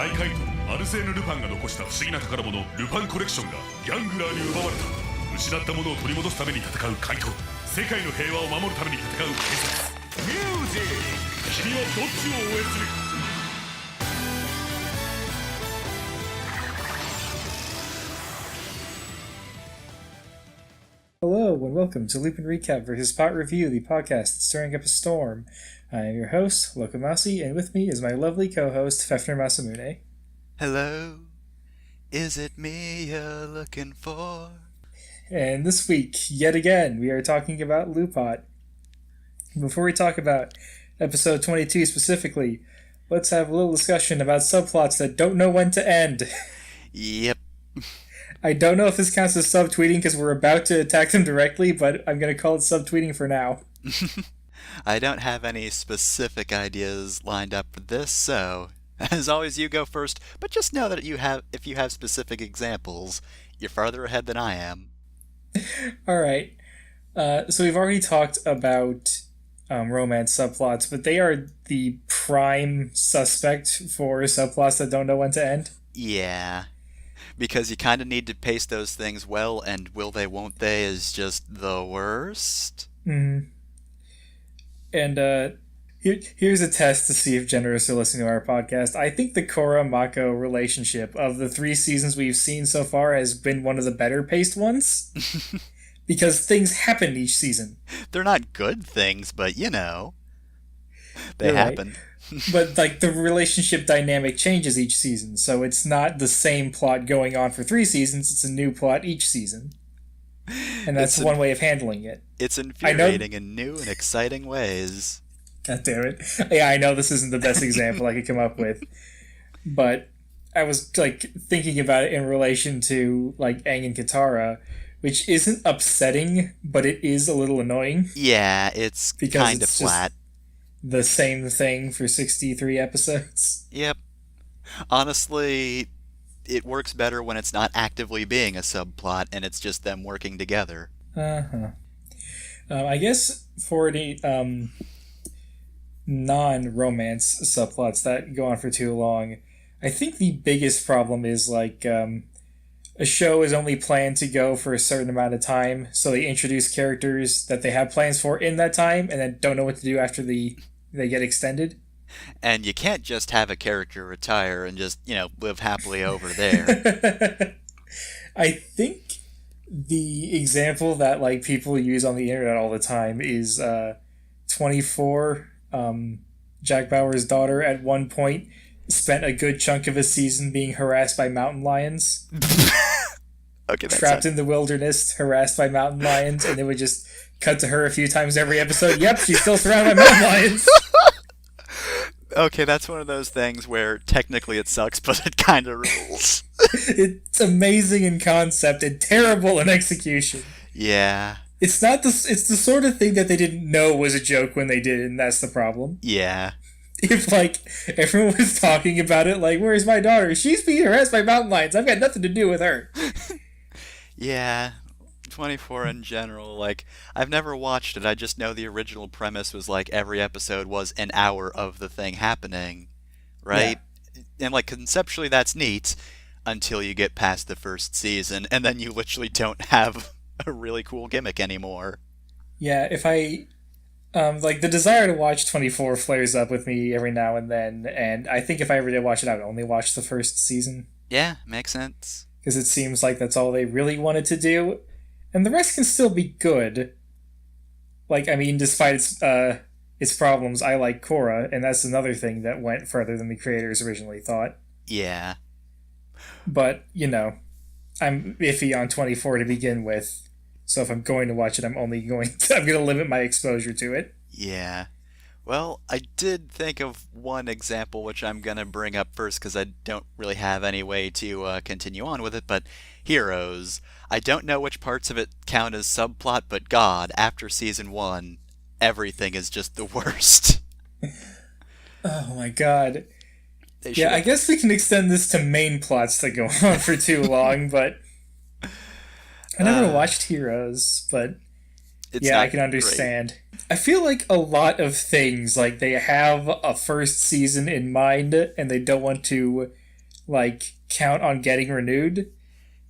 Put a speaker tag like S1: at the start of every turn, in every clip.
S1: 大怪盗アルセーヌ・ルパンが残した不思議な宝物ルパンコレクションがギャングラーに奪われた。失ったものを取り戻すために戦う怪盗、世界の平和を守るために戦う警察。ミュージック、君はどっちを応援する？Hello
S2: and welcome to LupinRecap vs. PatReview, the podcast stirring up a storm. I am your host, Lokomasi, and with me is my lovely co-host, Fefner Masamune.
S3: Hello, is it me you're looking for?
S2: And this week, yet again, we are talking about Lupin. Before we talk about episode 22 specifically, let's have a little discussion about subplots that don't know when to end.
S3: Yep.
S2: I don't know if this counts as subtweeting because we're about to attack them directly, but I'm going to call it subtweeting for now.
S3: I don't have any specific ideas lined up for this, so as always you go first, but just know that if you have specific examples, you're farther ahead than I am.
S2: Alright. So we've already talked about romance subplots, but they are the prime suspect for subplots that don't know when to end.
S3: Yeah. Because you kind of need to pace those things well, and will they, won't they is just the worst.
S2: Mm-hmm. And here's a test to see if Jenna is still listening to our podcast. I think the Korra-Mako relationship of the 3 seasons we've seen so far has been one of the better paced ones. Because things happen each season.
S3: They're not good things, but you know, they
S2: You're
S3: happen.
S2: Right. But, like, the relationship dynamic changes each season, so it's not the same plot going on for 3 seasons, it's a new plot each season. And that's one way of handling it.
S3: It's infuriating in new and exciting ways.
S2: God damn it. Yeah, I know this isn't the best example I could come up with, but I was, like, thinking about it in relation to, like, Aang and Katara, which isn't upsetting, but it is a little annoying.
S3: Yeah, it's kind of flat.
S2: The same thing for 63 episodes.
S3: Yep. Honestly, it works better when it's not actively being a subplot and it's just them working together.
S2: Uh-huh. I guess for the non-romance subplots that go on for too long, I think the biggest problem is, like, a show is only planned to go for a certain amount of time, so they introduce characters that they have plans for in that time, and then don't know what to do after they get extended.
S3: And you can't just have a character retire and just, live happily over there.
S2: I think the example that, like, people use on the internet all the time is 24. Jack Bauer's daughter at one point spent a good chunk of a season being harassed by mountain lions.
S3: Okay,
S2: trapped in the wilderness, harassed by mountain lions, and it would just cut to her a few times every episode. Yep, she's still surrounded by mountain lions.
S3: Okay, that's one of those things where technically it sucks, but it kind of rules.
S2: It's amazing in concept and terrible in execution.
S3: Yeah.
S2: It's the sort of thing that they didn't know was a joke when they did it, and that's the problem.
S3: Yeah.
S2: If, like, everyone was talking about it, like, where's my daughter? She's being harassed by mountain lions. I've got nothing to do with her.
S3: Yeah. 24 in general, like, I've never watched it, I just know the original premise was, like, every episode was an hour of the thing happening, right? Yeah. And, like, conceptually that's neat, until you get past the first season, and then you literally don't have a really cool gimmick anymore.
S2: Yeah, if I... like, the desire to watch 24 flares up with me every now and then, and I think if I ever did watch it, I would only watch the first season.
S3: Yeah, makes sense.
S2: Because it seems like that's all they really wanted to do. And the rest can still be good. Like, I mean, despite its problems, I like Korra, and that's another thing that went further than the creators originally thought.
S3: Yeah.
S2: But, I'm iffy on 24 to begin with, so if I'm going to watch it, I'm going to limit my exposure to it.
S3: Yeah. Well, I did think of one example, which I'm going to bring up first because I don't really have any way to continue on with it, but Heroes. I don't know which parts of it count as subplot, but God, after Season 1, everything is just the worst.
S2: Oh my god. Yeah, I guess we can extend this to main plots that go on for too long, but... I never watched Heroes, but... I can understand. Great. I feel like a lot of things, like, they have a first season in mind, and they don't want to like count on getting renewed.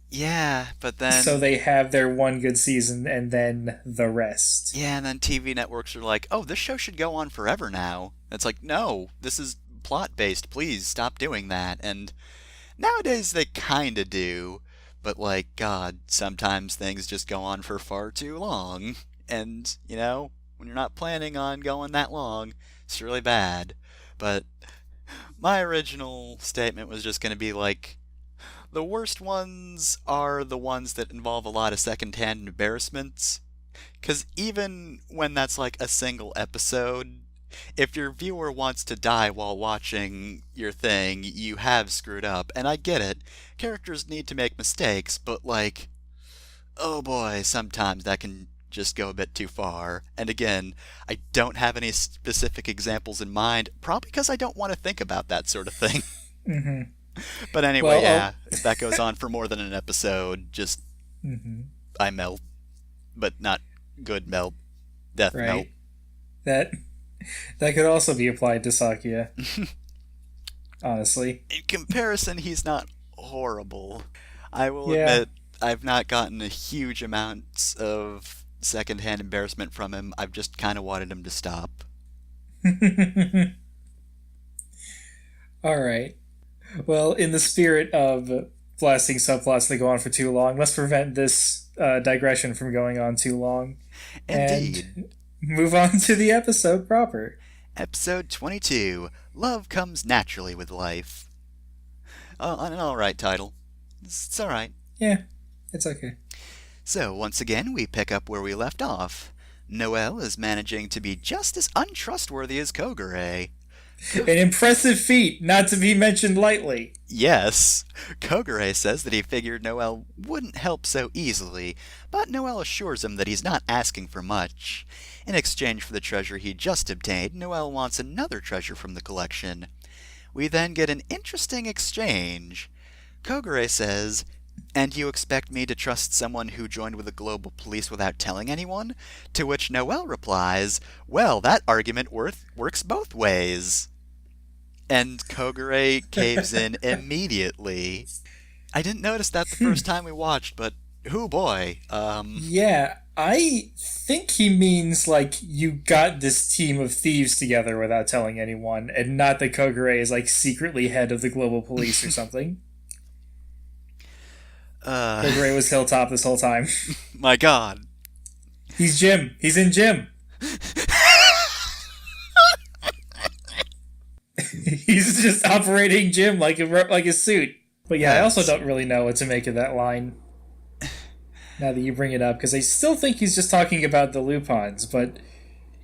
S3: Yeah, but then...
S2: So they have their one good season and then the rest.
S3: Yeah, and then TV networks are like, oh, this show should go on forever now. It's like, no, this is plot-based. Please stop doing that. And nowadays they kind of do. But, like, God, sometimes things just go on for far too long. And, you know, when you're not planning on going that long, it's really bad. But my original statement was just going to be like, the worst ones are the ones that involve a lot of secondhand embarrassments. Because even when that's like a single episode, if your viewer wants to die while watching your thing, you have screwed up. And I get it. Characters need to make mistakes, but like, oh boy, sometimes that can just go a bit too far. And again, I don't have any specific examples in mind, probably because I don't want to think about that sort of thing.
S2: Mm-hmm.
S3: But anyway, well, yeah, if that goes on for more than an episode, just I melt. But not good melt. Death melt.
S2: That could also be applied to Sakuya. Honestly.
S3: In comparison, he's not horrible. I will admit, I've not gotten a huge amounts of secondhand embarrassment from him. I've just kind of wanted him to stop.
S2: Alright. Well, in the spirit of blasting subplots that go on for too long, let's prevent this digression from going on too long.
S3: Indeed.
S2: And move on to the episode proper.
S3: Episode 22, Love Comes Naturally with Life. An alright title. It's alright.
S2: Yeah, it's okay.
S3: So, once again, we pick up where we left off. Noelle is managing to be just as untrustworthy as Kogure.
S2: An impressive feat, not to be mentioned lightly.
S3: Yes. Kogure says that he figured Noelle wouldn't help so easily, but Noelle assures him that he's not asking for much. In exchange for the treasure he just obtained, Noelle wants another treasure from the collection. We then get an interesting exchange. Kogure says, "And you expect me to trust someone who joined with the global police without telling anyone?" To which Noelle replies, "Well, that argument works both ways." And Kogure caves in immediately. I didn't notice that the first time we watched, but hoo boy.
S2: Yeah, I think he means like you got this team of thieves together without telling anyone, and not that Kogure is like secretly head of the global police or something. Kogure was Hilltop this whole time.
S3: My God.
S2: He's Jim. He's in Jim. He's just operating Jim like a suit. But yeah, I also don't really know what to make of that line. Now that you bring it up, because I still think he's just talking about the Lupins, but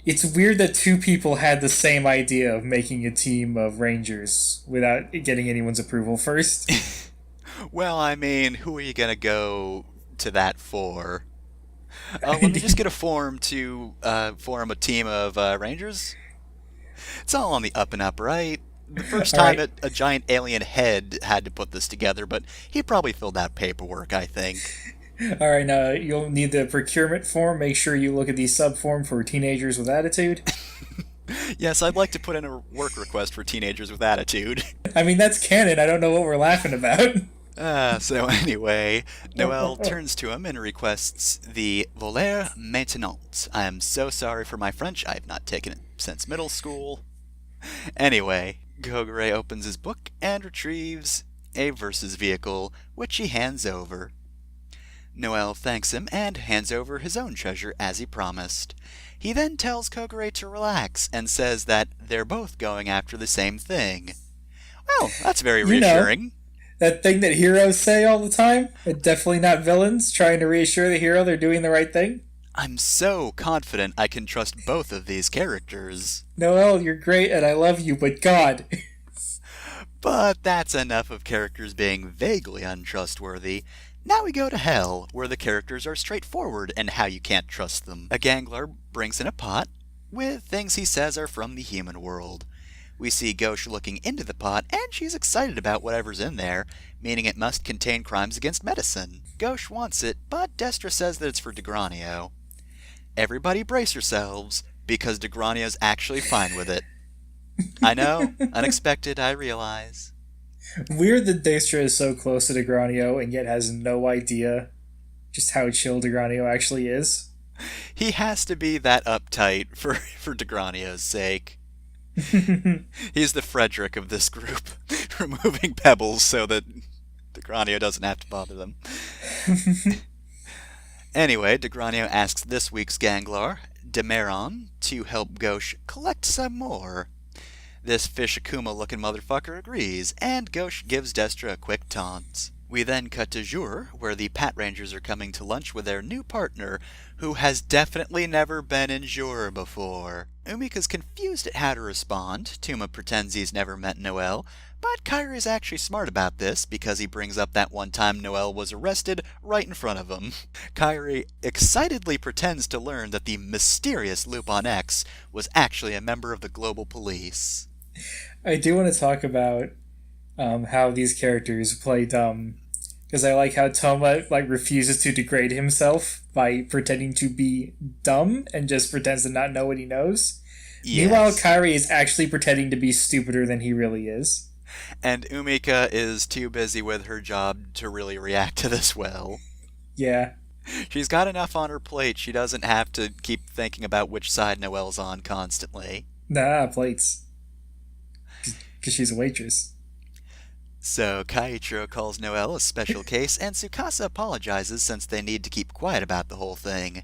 S2: it's weird that two people had the same idea of making a team of Rangers without getting anyone's approval first.
S3: Well, I mean, who are you going to go to that for? Let me just get a form to form a team of Rangers? It's all on the up and up, right? The first time a giant alien head had to put this together, but he probably filled out paperwork, I think.
S2: Alright, now you'll need the procurement form. Make sure you look at the sub-form for teenagers with attitude.
S3: Yes, I'd like to put in a work request for teenagers with attitude.
S2: I mean, that's canon. I don't know what we're laughing about.
S3: So anyway, Noelle turns to him and requests the Voler Maintenant. I am so sorry for my French. I have not taken it since middle school. Anyway, Kogure opens his book and retrieves a versus vehicle, which he hands over. Noelle thanks him and hands over his own treasure as he promised. He then tells Kogure to relax and says that they're both going after the same thing. Well, that's very reassuring.
S2: That thing that heroes say all the time? Definitely not villains trying to reassure the hero they're doing the right thing?
S3: I'm so confident I can trust both of these characters.
S2: Noelle, you're great and I love you, but God.
S3: But that's enough of characters being vaguely untrustworthy. Now we go to Hell, where the characters are straightforward and how you can't trust them. A gangler brings in a pot with things he says are from the human world. We see Gauche looking into the pot, and she's excited about whatever's in there, meaning it must contain crimes against medicine. Gauche wants it, but Destra says that it's for Degranio. Everybody brace yourselves, because Degranio's actually fine with it. I know, unexpected, I realize.
S2: Weird that Dijkstra is so close to Degranio and yet has no idea just how chill Degranio actually is.
S3: He has to be that uptight for Degranio's sake. He's the Frederick of this group, removing pebbles so that Degranio doesn't have to bother them. Anyway, Degranio asks this week's Ganglar, Demaron, to help Gauche collect some more. This fish Akuma-looking motherfucker agrees, and Gauche gives Destra a quick taunt. We then cut to Jur, where the Pat Rangers are coming to lunch with their new partner, who has definitely never been in Jur before. Umika's confused at how to respond. Tuma pretends he's never met Noelle, but Kairi's actually smart about this because he brings up that one time Noelle was arrested right in front of him. Kairi excitedly pretends to learn that the mysterious Lupin X was actually a member of the global police.
S2: I do want to talk about how these characters play dumb, because I like how Toma refuses to degrade himself by pretending to be dumb and just pretends to not know what he knows. Yes. Meanwhile, Kairi is actually pretending to be stupider than he really is.
S3: And Umika is too busy with her job to really react to this well.
S2: Yeah.
S3: She's got enough on her plate. She doesn't have to keep thinking about which side Noelle's on constantly.
S2: Nah, plates. Because she's a waitress.
S3: So Kaiichiro calls Noelle a special case, and Tsukasa apologizes since they need to keep quiet about the whole thing.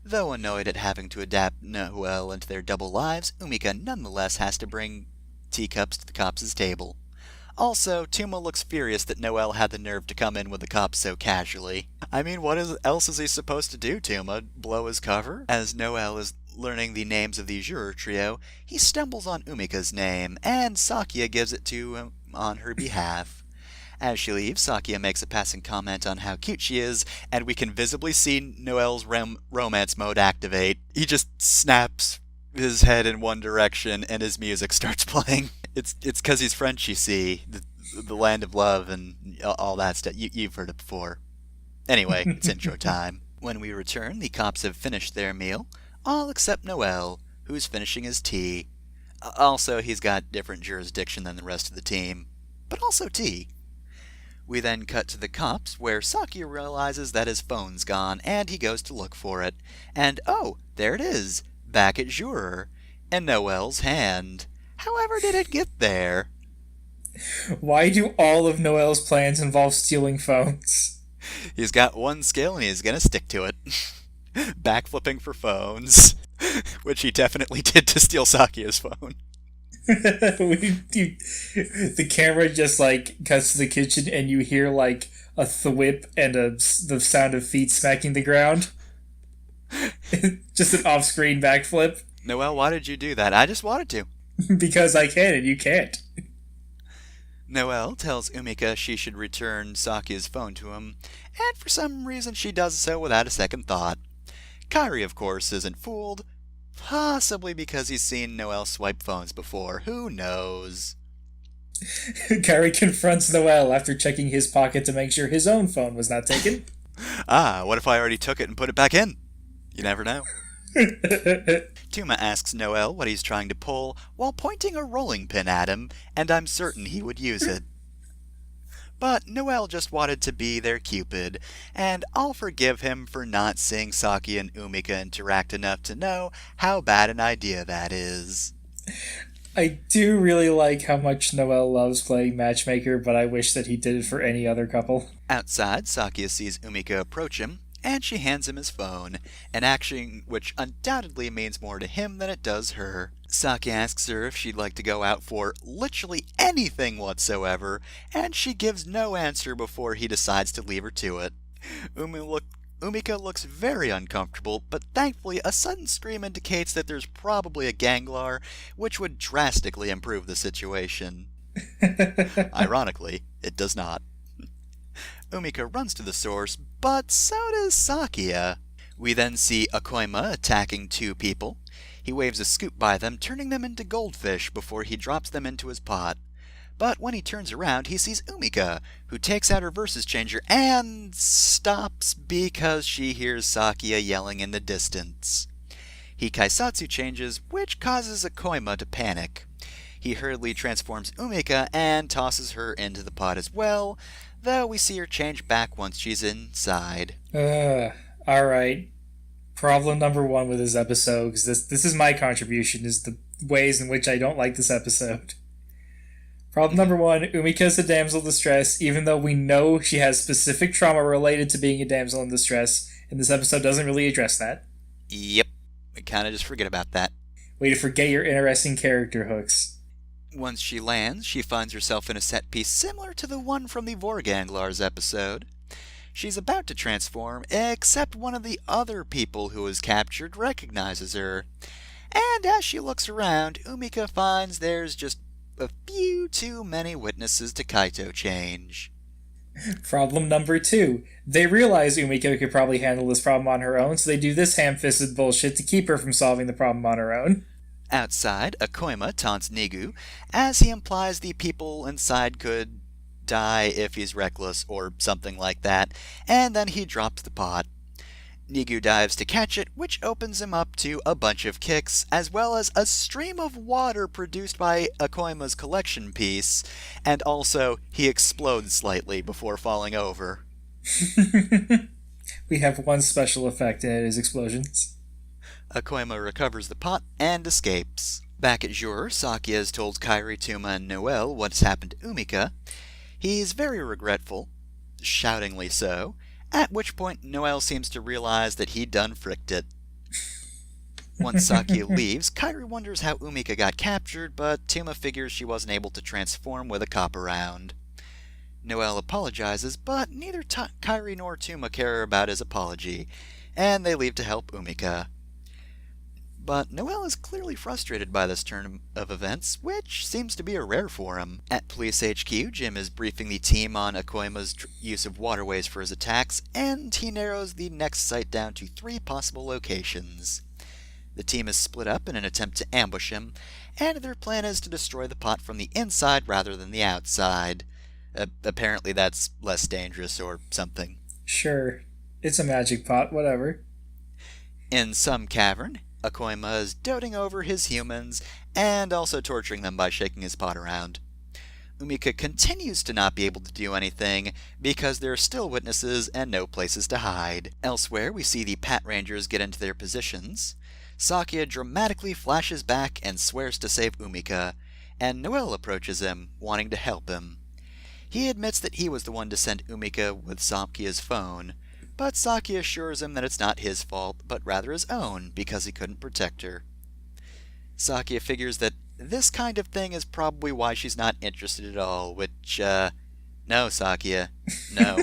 S3: Though annoyed at having to adapt Noelle into their double lives, Umika nonetheless has to bring teacups to the cops' table. Also, Tuma looks furious that Noelle had the nerve to come in with the cops so casually. I mean, what else is he supposed to do, Tuma? Blow his cover? As Noelle is learning the names of the juror trio, he stumbles on Umika's name, and Sakia gives it to him on her behalf. As she leaves, Sakia makes a passing comment on how cute she is, and we can visibly see Noelle's romance mode activate. He just snaps his head in one direction, and his music starts playing. It's because he's French, you see. The land of love and all that stuff. You've heard it before. Anyway, it's intro time. When we return, the cops have finished their meal, all except Noelle, who's finishing his tea. Also, he's got different jurisdiction than the rest of the team, but also tea. We then cut to the cops, where Sakia realizes that his phone's gone, and he goes to look for it. And oh, there it is, back at Juror, in Noelle's hand. However did it get there?
S2: Why do all of Noelle's plans involve stealing phones?
S3: He's got one skill, and he's gonna stick to it. Backflipping for phones. Which he definitely did to steal Sakia's phone.
S2: The camera just cuts to the kitchen and you hear a thwip and the sound of feet smacking the ground. Just an off-screen backflip.
S3: Noelle, why did you do that? I just wanted to.
S2: Because I can and you can't.
S3: Noelle tells Umika she should return Sakia's phone to him, and for some reason she does so without a second thought. Kairi, of course, isn't fooled. Possibly because he's seen Noelle swipe phones before. Who knows?
S2: Kairi confronts Noelle after checking his pocket to make sure his own phone was not taken.
S3: What if I already took it and put it back in? You never know. Tuma asks Noelle what he's trying to pull while pointing a rolling pin at him, and I'm certain he would use it. But Noelle just wanted to be their Cupid, and I'll forgive him for not seeing Sakia and Umika interact enough to know how bad an idea that is.
S2: I do really like how much Noelle loves playing matchmaker, but I wish that he did it for any other couple.
S3: Outside, Sakia sees Umika approach him, and she hands him his phone, an action which undoubtedly means more to him than it does her. Sakia asks her if she'd like to go out for literally anything whatsoever, and she gives no answer before he decides to leave her to it. Umika looks very uncomfortable, but thankfully a sudden scream indicates that there's probably a Ganglar, which would drastically improve the situation. Ironically, it does not. Umika runs to the source, but so does Sakia. We then see Akoima attacking two people. He waves a scoop by them, turning them into goldfish before he drops them into his pot. But when he turns around, he sees Umika, who takes out her Versus Changer and stops because she hears Sakia yelling in the distance. He Kaisatsu changes, which causes Akoima to panic. He hurriedly transforms Umika and tosses her into the pot as well, though we see her change back once she's inside.
S2: Alright. Problem number one with this episode, because this is my contribution, is the ways in which I don't like this episode. Problem number one, Umika is a damsel in distress, even though we know she has specific trauma related to being a damsel in distress, and this episode doesn't really address that.
S3: Yep, we kind of just forget about that.
S2: Way to forget your interesting character hooks.
S3: Once she lands, she finds herself in a set piece similar to the one from the Vorganglars episode. She's about to transform, except one of the other people who was captured recognizes her. And as she looks around, Umika finds there's just a few too many witnesses to Kaito change.
S2: Problem number two. They realize Umika could probably handle this problem on her own, so they do this ham-fisted bullshit to keep her from solving the problem on her own.
S3: Outside, Akoima taunts Nigu, as he implies the people inside could die if he's reckless or something like that, and then he drops the pot. Nigu dives to catch it, which opens him up to a bunch of kicks, as well as a stream of water produced by Akoima's collection piece, and also he explodes slightly before falling over.
S2: We have one special effect, and it is explosions.
S3: Akoima recovers the pot and escapes. Back at Jure, Sakia has told Kairi, Tuma, and Noelle what's happened to Umika. He's very regretful, shoutingly so, at which point Noelle seems to realize that he done fricked it. Once Sakia leaves, Kairi wonders how Umika got captured, but Tuma figures she wasn't able to transform with a cop around. Noelle apologizes, but neither Kairi nor Tuma care about his apology, and they leave to help Umika. But Noelle is clearly frustrated by this turn of events, which seems to be a rare for him. At Police HQ, Jim is briefing the team on Akoima's use of waterways for his attacks, and he narrows the next site down to 3 possible locations. The team is split up in an attempt to ambush him, and their plan is to destroy the pot from the inside rather than the outside. Apparently that's less dangerous or something.
S2: Sure. It's a magic pot, whatever.
S3: In some cavern, Akoima is doting over his humans and also torturing them by shaking his pot around. Umika continues to not be able to do anything because there are still witnesses and no places to hide. Elsewhere, we see the Pat Rangers get into their positions. Sakia dramatically flashes back and swears to save Umika, and Noelle approaches him, wanting to help him. He admits that he was the one to send Umika with Sakia's phone, but Sakia assures him that it's not his fault, but rather his own, because he couldn't protect her. Sakia figures that this kind of thing is probably why she's not interested at all, which, no, Sakia, no.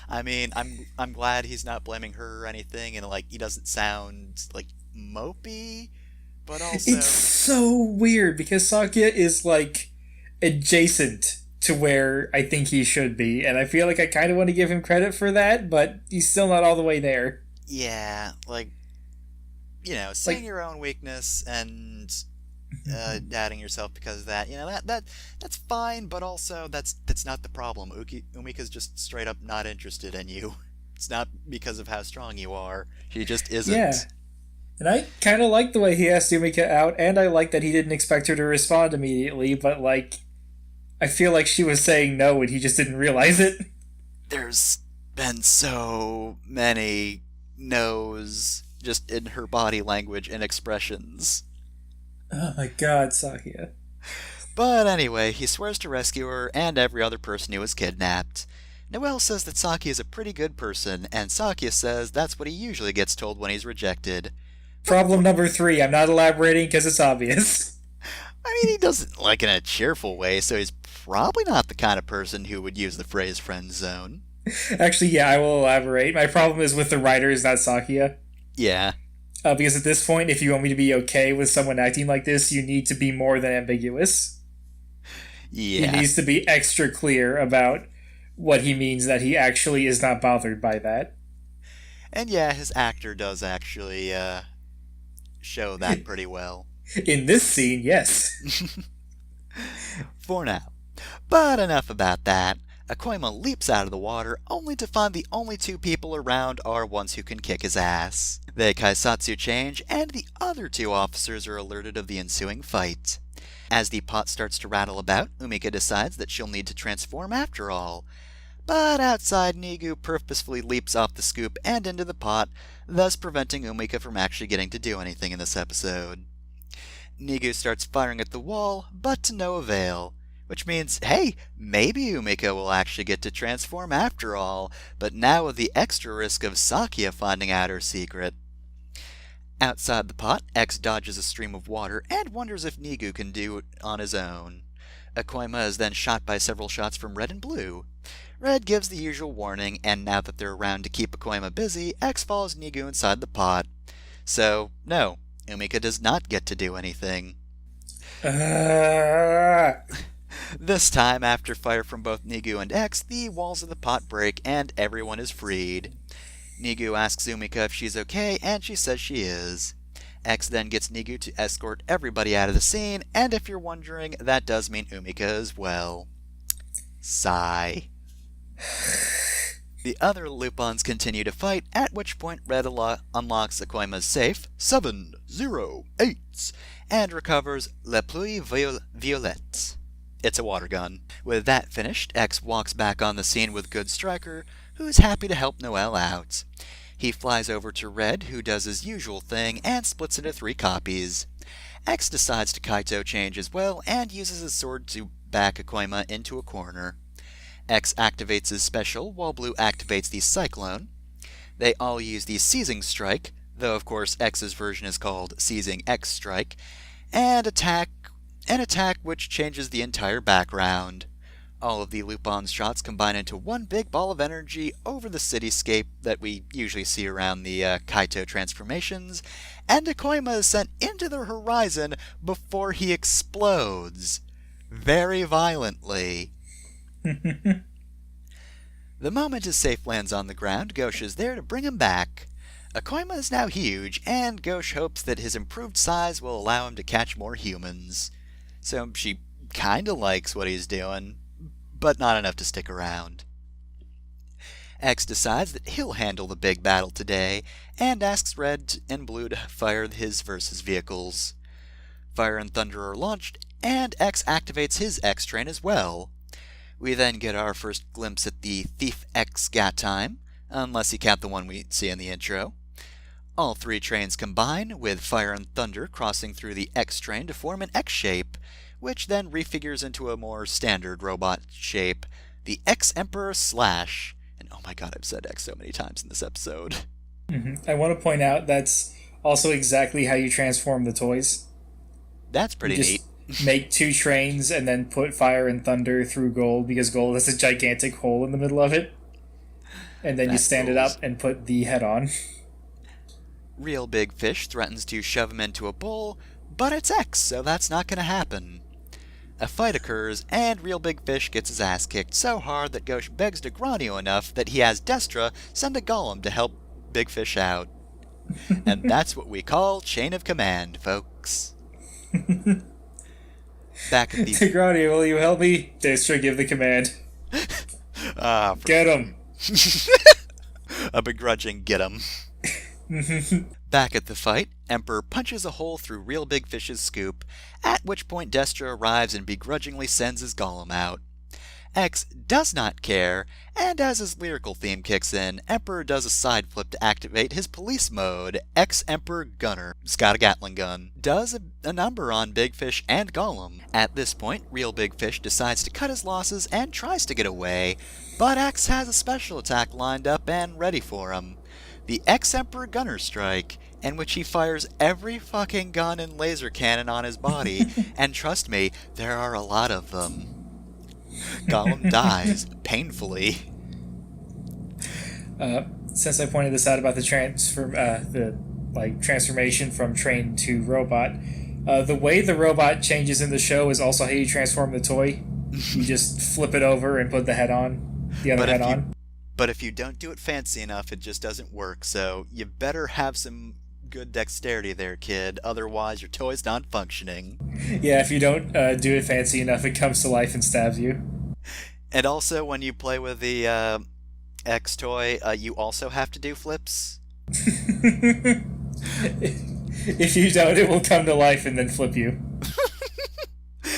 S3: I mean, I'm glad he's not blaming her or anything, and, like, he doesn't sound, like, mopey, but also...
S2: It's so weird, because Sakia is, like, adjacent to where I think he should be, and I feel like I kind of want to give him credit for that, but he's still not all the way there.
S3: Yeah, like, you know, seeing like, your own weakness and doubting yourself because of that, you know, that's fine, but also that's not the problem. Umika's just straight up not interested in you. It's not because of how strong you are. She just isn't.
S2: Yeah. And I kind of like the way he asked Umika out, and I like that he didn't expect her to respond immediately, but, like, I feel like she was saying no and he just didn't realize it.
S3: There's been so many no's just in her body language and expressions.
S2: Oh my god, Sakia.
S3: But anyway, he swears to rescue her and every other person who was kidnapped. Noelle says that Sakia is a pretty good person, and Sakia says that's what he usually gets told when he's rejected.
S2: Problem number 3, I'm not elaborating because it's obvious.
S3: I mean, he doesn't like in a cheerful way, so he's probably not the kind of person who would use the phrase friend zone.
S2: Actually, yeah, I will elaborate. My problem is with the writers, not Sakia.
S3: Yeah.
S2: Because at this point, if you want me to be okay with someone acting like this, you need to be more than ambiguous.
S3: Yeah.
S2: He needs to be extra clear about what he means, that he actually is not bothered by that.
S3: And yeah, his actor does actually show that pretty well.
S2: In this scene, yes.
S3: For now. But enough about that. Akoima leaps out of the water, only to find the only 2 people around are ones who can kick his ass. They kaisatsu change, and the other 2 officers are alerted of the ensuing fight. As the pot starts to rattle about, Umika decides that she'll need to transform after all. But outside, Nigu purposefully leaps off the scoop and into the pot, thus preventing Umika from actually getting to do anything in this episode. Nigu starts firing at the wall, but to no avail. Which means, hey, maybe Umika will actually get to transform after all, but now with the extra risk of Sakia finding out her secret. Outside the pot, X dodges a stream of water and wonders if Nigu can do it on his own. Akoima is then shot by several shots from Red and Blue. Red gives the usual warning, and now that they're around to keep Akoima busy, X follows Nigu inside the pot. So, no, Umika does not get to do anything. This time, after fire from both Nigu and X, the walls of the pot break and everyone is freed. Nigu asks Umika if she's okay, and she says she is. X then gets Nigu to escort everybody out of the scene, and if you're wondering, that does mean Umika as well. Sigh. The other Lupins continue to fight, at which point Red unlocks Akoima's safe, 708, and recovers La Pluie Violette. It's a water gun. With that finished, X walks back on the scene with Good Striker, who's happy to help Noelle out. He flies over to Red, who does his usual thing, and splits into 3 copies. X decides to Kaito change as well, and uses his sword to back Akoima into a corner. X activates his special, while Blue activates the Cyclone. They all use the Seizing Strike, though of course X's version is called Seizing X Strike, and an attack which changes the entire background. All of the Lupin's shots combine into one big ball of energy over the cityscape that we usually see around the Kaito transformations, and Akoima is sent into the horizon before he explodes. Very violently. The moment his safe lands on the ground, Ghosh is there to bring him back. Akoima is now huge, and Ghosh hopes that his improved size will allow him to catch more humans. So she kinda likes what he's doing, but not enough to stick around. X decides that he'll handle the big battle today, and asks Red and Blue to fire his versus vehicles. Fire and Thunder are launched, and X activates his X-Train as well. We then get our first glimpse at the Thief X Gat time, unless you count the one we see in the intro. All 3 trains combine, with Fire and Thunder crossing through the X-Train to form an X shape, which then refigures into a more standard robot shape, the X-Emperor Slash. And oh my god, I've said X so many times in this episode.
S2: I want to point out that's also exactly how you transform the toys.
S3: That's pretty neat.
S2: Make 2 trains and then put Fire and Thunder through Gold, because Gold has a gigantic hole in the middle of it. And then you stand it up and put the head on.
S3: Real Big Fish threatens to shove him into a bowl, but it's X, so that's not going to happen. A fight occurs, and Real Big Fish gets his ass kicked so hard that Ghosh begs Degranio enough that he has Destra send a golem to help Big Fish out. And that's what we call Chain of Command, folks. Back at the...
S2: Degranio, will you help me? Destra, give the command. Get him!
S3: A begrudging get him. Back at the fight, Emperor punches a hole through Real Big Fish's scoop, at which point Destra arrives and begrudgingly sends his golem out. X does not care, and as his lyrical theme kicks in, Emperor does a side flip to activate his police mode, X-Emperor Gunner, he's got a Gatling gun, does a number on Big Fish and Golem. At this point, Real Big Fish decides to cut his losses and tries to get away, but X has a special attack lined up and ready for him. The X-Emperor Gunner Strike, in which he fires every fucking gun and laser cannon on his body, and trust me, there are a lot of them. Golem dies, painfully.
S2: Since I pointed this out about the transformation from train to robot, the way the robot changes in the show is also how you transform the toy. You just flip it over and put the head on, the other head on.
S3: But if you don't do it fancy enough, it just doesn't work, so you better have some good dexterity there, kid, otherwise your toy's not functioning.
S2: Yeah, if you don't do it fancy enough, it comes to life and stabs you.
S3: And also, when you play with the X toy, you also have to do flips.
S2: If you don't, it will come to life and then flip you.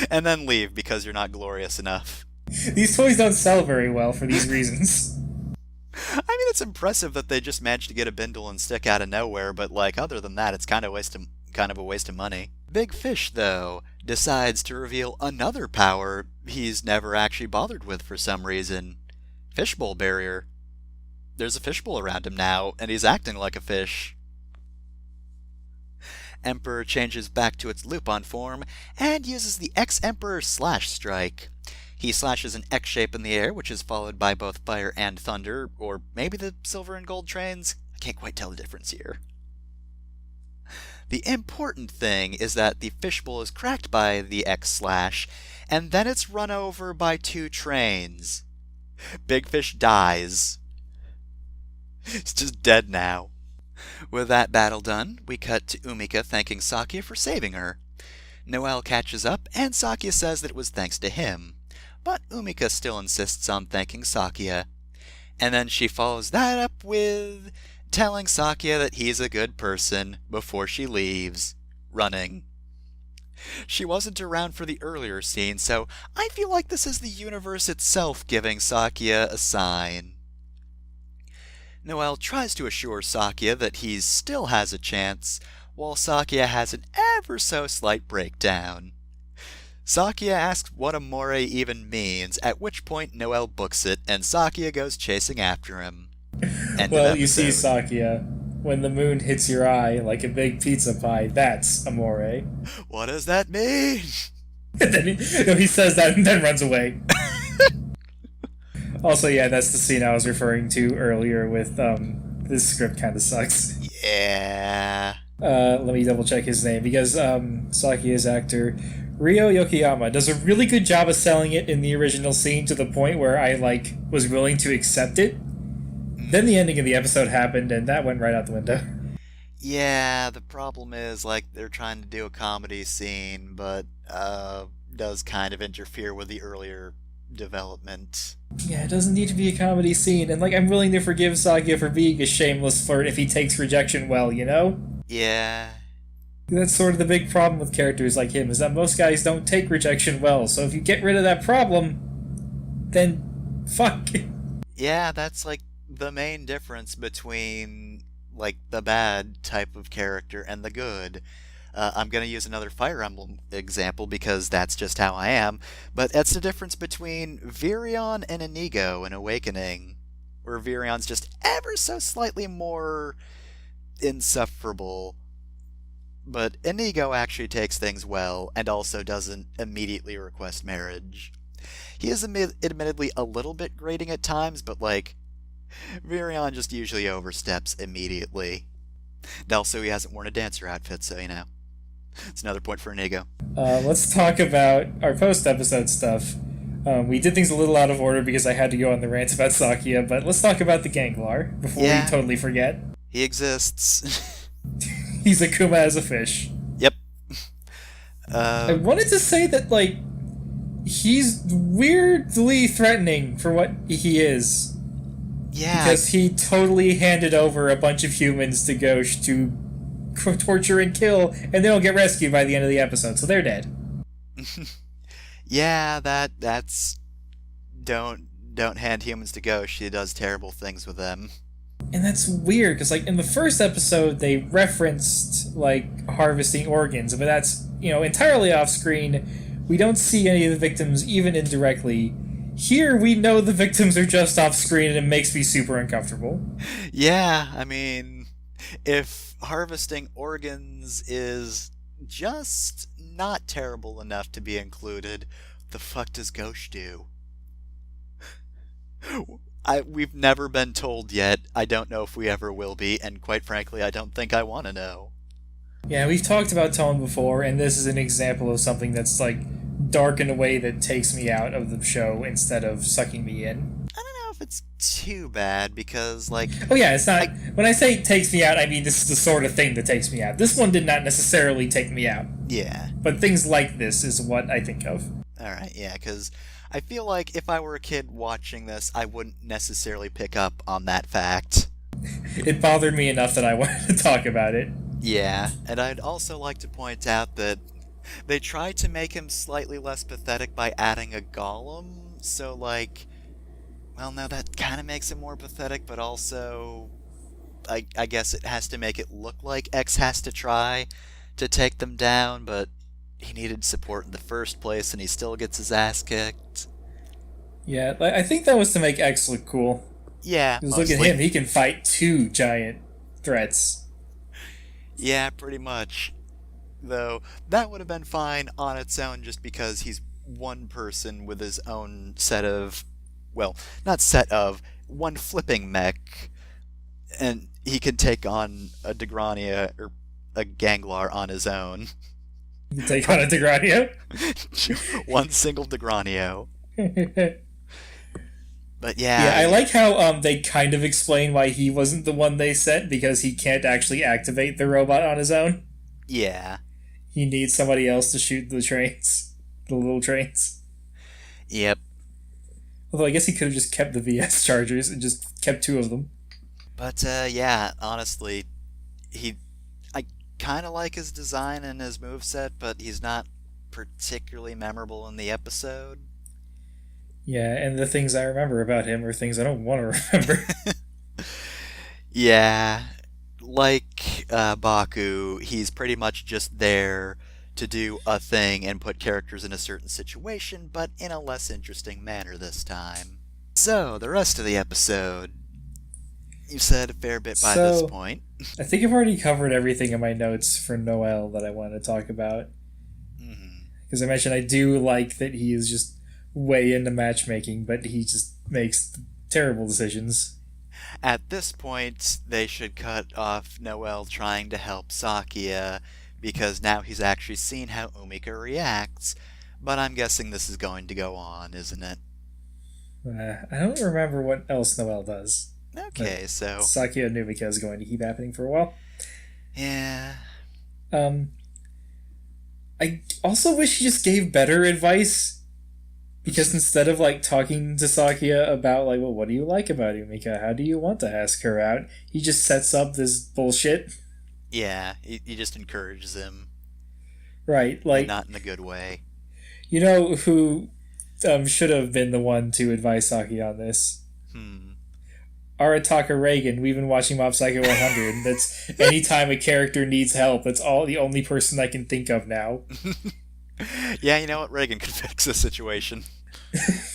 S3: And then leave because you're not glorious enough.
S2: These toys don't sell very well for these reasons.
S3: I mean, it's impressive that they just managed to get a bindle and stick out of nowhere, but like other than that, it's kind of a waste of money. Big Fish, though, decides to reveal another power he's never actually bothered with for some reason. Fishbowl barrier. There's a fishbowl around him now, and he's acting like a fish. Emperor changes back to its Lupin form and uses the X-Emperor Slash Strike. He slashes an X shape in the air, which is followed by both fire and thunder, or maybe the silver and gold trains? I can't quite tell the difference here. The important thing is that the fishbowl is cracked by the X slash, and then it's run over by 2 trains. Big Fish dies. He's just dead now. With that battle done, we cut to Umika thanking Sakia for saving her. Noelle catches up, and Sakia says that it was thanks to him. But Umika still insists on thanking Sakia. And then she follows that up with telling Sakia that he's a good person before she leaves, running. She wasn't around for the earlier scene, so I feel like this is the universe itself giving Sakia a sign. Noelle tries to assure Sakia that he still has a chance, while Sakia has an ever so slight breakdown. Sakia asks what amore even means, at which point Noelle books it, and Sakia goes chasing after him.
S2: Well, you see, Sakia, when the moon hits your eye like a big pizza pie, that's amore.
S3: What does that mean?
S2: And then he says that and then runs away. Also, yeah, that's the scene I was referring to earlier with, this script kind of sucks.
S3: Yeah.
S2: Let me double check his name, because, Sakia's actor, Ryo Yokoyama, does a really good job of selling it in the original scene to the point where I, was willing to accept it. Then the ending of the episode happened, and that went right out the window.
S3: Yeah, the problem is, they're trying to do a comedy scene, but, does kind of interfere with the earlier development.
S2: Yeah, it doesn't need to be a comedy scene, and, I'm willing to forgive Sakia for being a shameless flirt if he takes rejection well, you know?
S3: Yeah.
S2: That's sort of the big problem with characters like him, is that most guys don't take rejection well, so if you get rid of that problem, then fuck.
S3: Yeah, that's, the main difference between, the bad type of character and the good. I'm going to use another Fire Emblem example because that's just how I am, but that's the difference between Virion and Inigo in Awakening, where Virion's just ever so slightly more insufferable. But Inigo actually takes things well, and also doesn't immediately request marriage. He is admittedly a little bit grating at times, but Virion just usually oversteps immediately. And also, he hasn't worn a dancer outfit, so, it's another point for Inigo.
S2: Let's talk about our post-episode stuff. We did things a little out of order because I had to go on the rant about Sakia, but let's talk about the Ganglar before we totally forget.
S3: He exists.
S2: He's Akuma as a fish.
S3: Yep.
S2: I wanted to say that, he's weirdly threatening for what he is.
S3: Yeah.
S2: Because he totally handed over a bunch of humans to Ghosh to torture and kill, and they don't get rescued by the end of the episode, so they're dead.
S3: Yeah, that's... Don't hand humans to Ghosh. He does terrible things with them.
S2: And that's weird, because, in the first episode, they referenced, harvesting organs, but that's, entirely off-screen. We don't see any of the victims, even indirectly. Here, we know the victims are just off-screen, and it makes me super uncomfortable.
S3: Yeah, I mean, if harvesting organs is just not terrible enough to be included, the fuck does Ghosh do? We've never been told yet. I don't know if we ever will be, and quite frankly, I don't think I want to know.
S2: Yeah, we've talked about tone before, and this is an example of something that's, dark in a way that takes me out of the show instead of sucking me in.
S3: I don't know if it's too bad, because,
S2: Oh yeah, it's not... when I say takes me out, I mean this is the sort of thing that takes me out. This one did not necessarily take me out.
S3: Yeah.
S2: But things like this is what I think of.
S3: Alright, yeah, because I feel like if I were a kid watching this, I wouldn't necessarily pick up on that fact.
S2: It bothered me enough that I wanted to talk about it.
S3: Yeah, and I'd also like to point out that They tried to make him slightly less pathetic by adding a golem, so like, well, no, that kind of makes him more pathetic, but also, I guess it has to make it look like X has to try to take them down, but he needed support in the first place, and he still gets his ass kicked.
S2: Yeah, I think that was to make X look cool.
S3: Yeah,
S2: Because look at him, he can fight 2 giant threats.
S3: Yeah, pretty much. Though, that would have been fine on its own just because he's one person with his own set of, well, not set of, one flipping mech, and he can take on a Degrania, or a Ganglar on his own.
S2: You can take on a Degranio?
S3: One single Degranio. But yeah.
S2: Yeah, I like how they kind of explain why he wasn't the one they sent, because he can't actually activate the robot on his own.
S3: Yeah.
S2: He needs somebody else to shoot the trains. The little trains.
S3: Yep.
S2: Although I guess he could have just kept the VS chargers and just kept 2 of them.
S3: But yeah, honestly, I kind of like his design and his moveset, but he's not particularly memorable in the episode.
S2: Yeah, and the things I remember about him are things I don't want to remember.
S3: Yeah, like Baku, he's pretty much just there to do a thing and put characters in a certain situation, but in a less interesting manner this time. So, the rest of the episode. You've said a fair bit by this point.
S2: I think I've already covered everything in my notes for Noel that I wanted to talk about. Because I mentioned I do like that he is just way into matchmaking, but he just makes terrible decisions.
S3: At this point, they should cut off Noel trying to help Sakia, because now he's actually seen how Umika reacts, but I'm guessing this is going to go on, isn't it?
S2: I don't remember what else Noel does.
S3: Okay,
S2: but
S3: so...
S2: Sakia and Umika is going to keep happening for a while.
S3: Yeah...
S2: I also wish he just gave better advice, because instead of like talking to Sakia about like, well, what do you like about Umika? How do you want to ask her out? He just sets up this bullshit.
S3: Yeah, he just encourages him.
S2: Right, like...
S3: Not in a good way.
S2: You know who should have been the one to advise Sakia on this? Arataka Reagan. We've been watching Mob Psycho 100. That's anytime a character needs help, that's the only person I can think of now.
S3: Yeah, you know what? Reagan could fix the situation.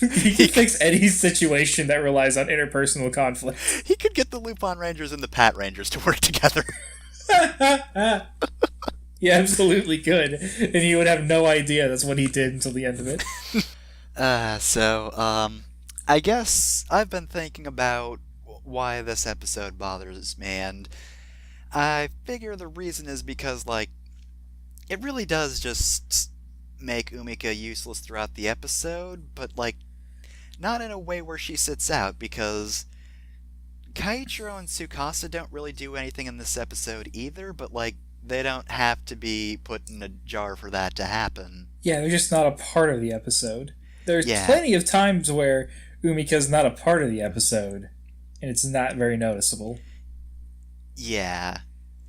S2: He can fix any situation that relies on interpersonal conflict.
S3: He could get the Lupin Rangers and the Pat Rangers to work together.
S2: He absolutely could. And he would have no idea that's what he did until the end of it.
S3: I guess I've been thinking about why this episode bothers me, and I figure the reason is because, like, it really does just make Umika useless throughout the episode, but, like, not in a way where she sits out, because Kaiichiro and Tsukasa don't really do anything in this episode either, but, like, they don't have to be put in a jar for that to happen.
S2: Yeah, they're just not a part of the episode. There's plenty of times where Umika's not a part of the episode, and it's not very noticeable.
S3: Yeah.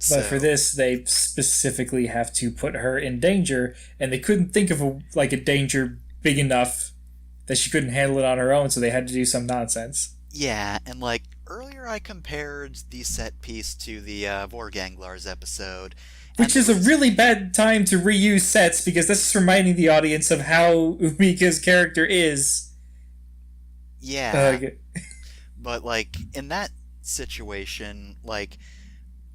S2: But for this, they specifically have to put her in danger, and they couldn't think of a danger big enough that she couldn't handle it on her own, so they had to do some nonsense.
S3: Yeah, and like, earlier I compared the set piece to the Vorganglars episode.
S2: Which is a really bad time to reuse sets, because this is reminding the audience of how Umika's character is.
S3: Yeah. But, like, in that situation, like,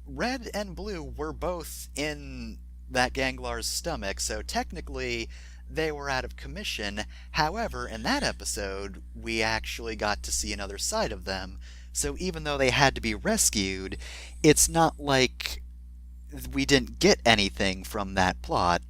S3: Red and Blue were both in that Ganglar's stomach, so technically they were out of commission. However, in that episode, we actually got to see another side of them. So even though they had to be rescued, it's not like we didn't get anything from that plot.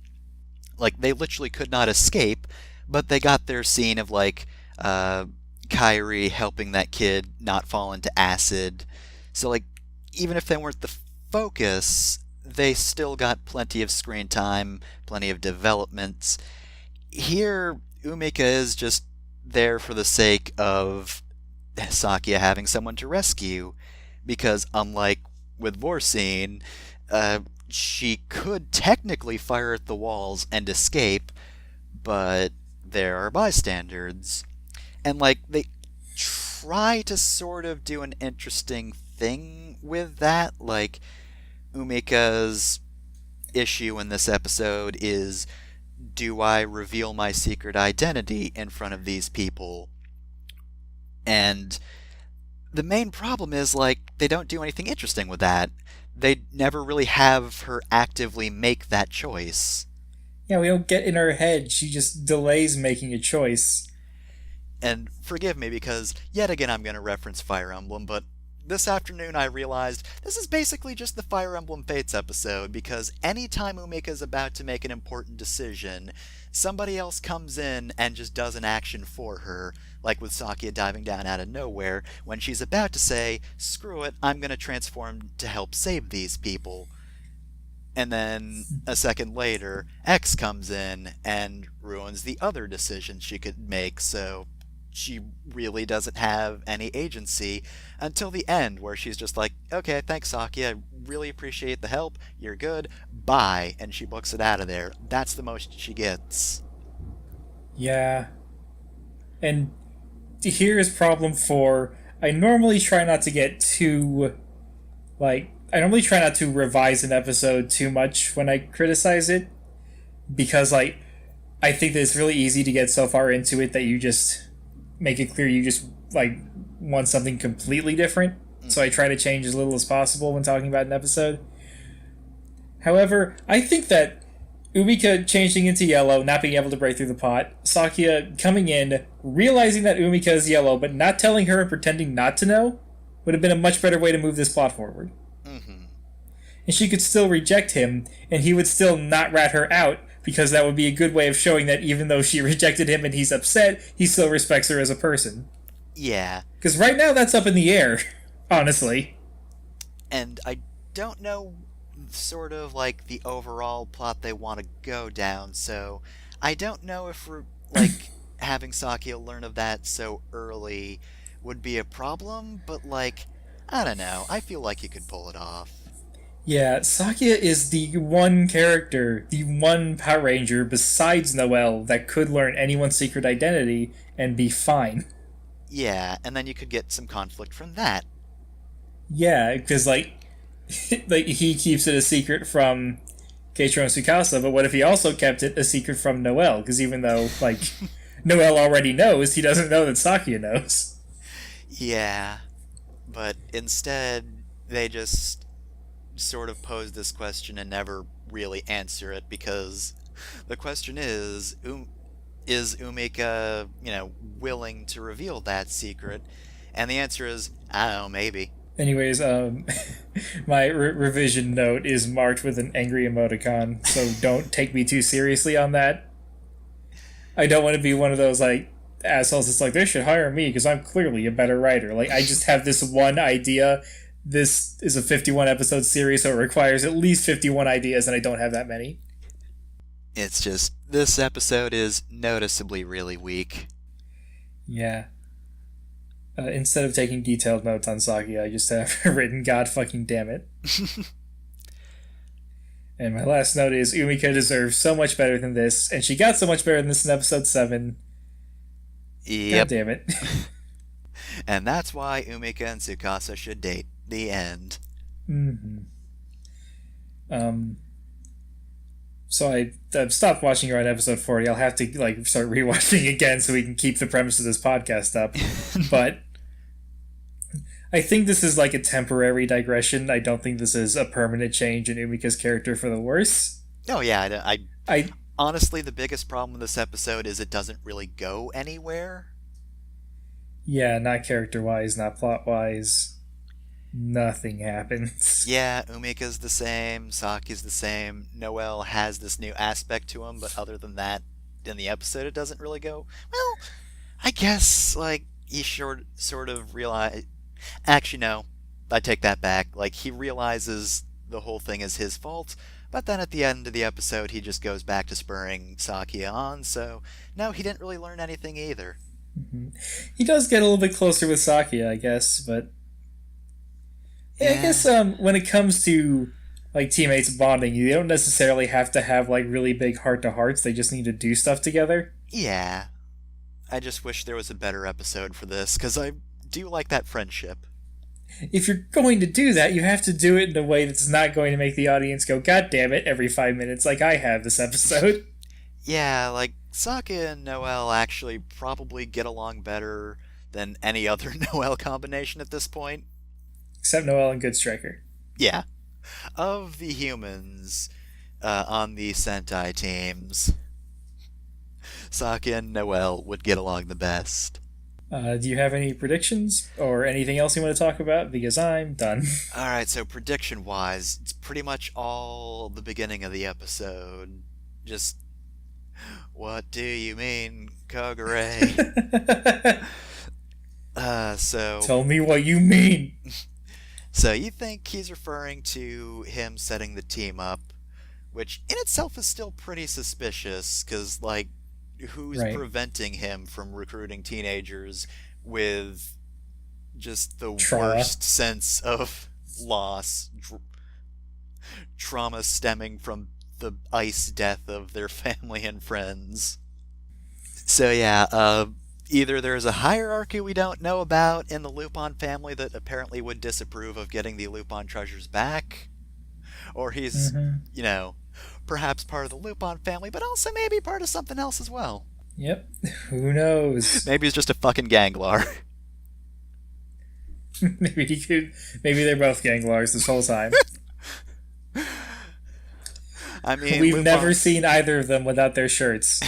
S3: Like, they literally could not escape, but they got their scene of, like, Kairi helping that kid not fall into acid. So, like, even if they weren't the focus, they still got plenty of screen time, plenty of developments. Here, Umika is just there for the sake of Sakia having someone to rescue, because unlike with Vorcine, she could technically fire at the walls and escape, but there are bystanders. And, like, they try to sort of do an interesting thing with that. Like, Umika's issue in this episode is, do I reveal my secret identity in front of these people? And the main problem is, like, they don't do anything interesting with that. They never really have her actively make that choice.
S2: Yeah, we don't get in her head. She just delays making a choice.
S3: And forgive me because, yet again, I'm going to reference Fire Emblem, but this afternoon I realized this is basically just the Fire Emblem Fates episode, because anytime Umika's about to make an important decision, somebody else comes in and just does an action for her, like with Sakia diving down out of nowhere, when she's about to say, screw it, I'm going to transform to help save these people. And then, a second later, X comes in and ruins the other decision she could make, so she really doesn't have any agency until the end, where she's just like, okay, thanks, Saki, I really appreciate the help, you're good, bye, and she books it out of there. That's the most she gets.
S2: Yeah. And here's problem 4. I normally try not to get too, I normally try not to revise an episode too much when I criticize it, because, I think that it's really easy to get so far into it that you just make it clear you just, want something completely different. So I try to change as little as possible when talking about an episode. However, I think that Umika changing into yellow, not being able to break through the pot, Sakia coming in, realizing that Umika is yellow, but not telling her and pretending not to know, would have been a much better way to move this plot forward.
S3: Mm-hmm.
S2: And she could still reject him, and he would still not rat her out, because that would be a good way of showing that even though she rejected him and he's upset, he still respects her as a person.
S3: Yeah.
S2: Because right now that's up in the air, honestly.
S3: And I don't know sort of the overall plot they want to go down, so I don't know if having Sakia learn of that so early would be a problem, but I don't know, I feel like you could pull it off.
S2: Yeah, Sakia is the one character, the one Power Ranger besides Noelle that could learn anyone's secret identity and be fine.
S3: Yeah, and then you could get some conflict from that.
S2: Yeah, because he keeps it a secret from Keiichiro and Tsukasa, but what if he also kept it a secret from Noelle? Because even though, Noelle already knows, he doesn't know that Sakia knows.
S3: Yeah, but instead, they just sort of pose this question and never really answer it, because the question is Umika, willing to reveal that secret? And the answer is, I don't know, maybe.
S2: Anyways, my revision note is marked with an angry emoticon, so don't take me too seriously on that. I don't want to be one of those, assholes that's they should hire me because I'm clearly a better writer. I just have this one idea. This is a 51-episode series, so it requires at least 51 ideas, and I don't have that many.
S3: It's just, this episode is noticeably really weak.
S2: Yeah. Instead of taking detailed notes on Saki, I just have written, God fucking damn it. And my last note is, Umika deserves so much better than this, and she got so much better than this in episode 7.
S3: Yep.
S2: God damn it.
S3: And that's why Umika and Tsukasa should date. The end.
S2: Mm-hmm. So I've stopped watching her on episode 40. I'll have to start rewatching again so we can keep the premise of this podcast up. But I think this is a temporary digression. I don't think this is a permanent change in Umika's character for the worse.
S3: Oh yeah, I honestly, the biggest problem with this episode is it doesn't really go anywhere.
S2: Yeah, not character-wise, not plot-wise. Nothing happens.
S3: Yeah, Umika's the same, Saki's the same, Noelle has this new aspect to him, but other than that, in the episode it doesn't really go, well, I guess, he sort of realize. Actually, no, I take that back. He realizes the whole thing is his fault, but then at the end of the episode he just goes back to spurring Sakia on, so no, he didn't really learn anything either.
S2: Mm-hmm. He does get a little bit closer with Sakia, I guess, but... Yeah. I guess when it comes to like teammates bonding. You don't necessarily have to have like really big heart-to-hearts. They just need to do stuff together.
S3: Yeah. I just wish there was a better episode for this, because I do like that friendship.
S2: If you're going to do that, you have to do it in a way that's not going to make the audience go, God damn it, every 5 minutes like I have this episode.
S3: Yeah, like, Sokka and Noelle actually probably get along better than any other Noelle combination at this point.
S2: Except Noelle and Good Striker.
S3: Yeah. Of the humans on the Sentai teams, Sokka and Noelle would get along the best.
S2: Do you have any predictions or anything else you want to talk about? Because I'm done.
S3: Alright, so prediction-wise, it's pretty much all the beginning of the episode. Just, what do you mean, Kogure? So...
S2: Tell me what you mean!
S3: So you think he's referring to him setting the team up, which in itself is still pretty suspicious, because, like, who's preventing him from recruiting teenagers with just the worst sense of loss, trauma stemming from the ice death of their family and friends? So yeah, either there's a hierarchy we don't know about in the Lupin family that apparently would disapprove of getting the Lupin treasures back, or he's, you know, perhaps part of the Lupin family, but also maybe part of something else as well.
S2: Yep. Who knows?
S3: Maybe he's just a fucking ganglar.
S2: Maybe they're both ganglars this whole time.
S3: I mean,
S2: we've never seen either of them without their shirts.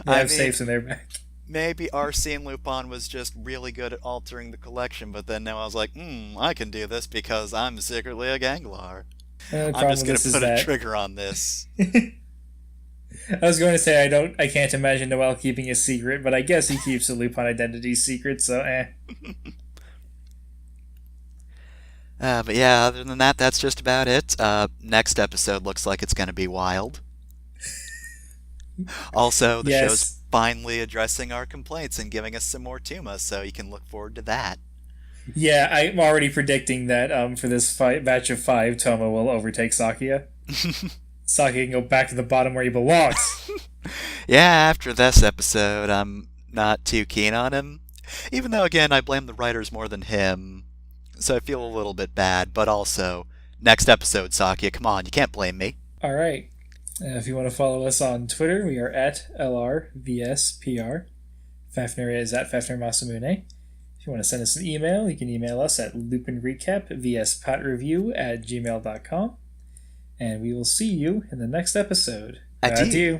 S2: They have safes in their back.
S3: Maybe Arsene Lupin was just really good at altering the collection, but then now I was like, I can do this because I'm secretly a ganglar. I'm just going to put a trigger on this.
S2: I was going to say I can't imagine Noelle keeping a secret, but I guess he keeps the Lupin identity secret, so
S3: But yeah, other than that, that's just about it. Next episode looks like it's going to be wild. Also, the show's finally addressing our complaints and giving us some more Tuma, so you can look forward to that.
S2: Yeah, I'm already predicting that for this batch of 5, Toma will overtake Sakia. Sakia can go back to the bottom where he belongs.
S3: Yeah, after this episode, I'm not too keen on him. Even though, again, I blame the writers more than him, so I feel a little bit bad, but also, next episode, Sakia, come on, you can't blame me.
S2: Alright. If you want to follow us on Twitter, we are at LRVSPR. Fafnir is at Fafnir Masamune. If you want to send us an email, you can email us at LupinRecap@PatReview@gmail.com. And we will see you in the next episode.
S3: Adieu.
S2: Adieu.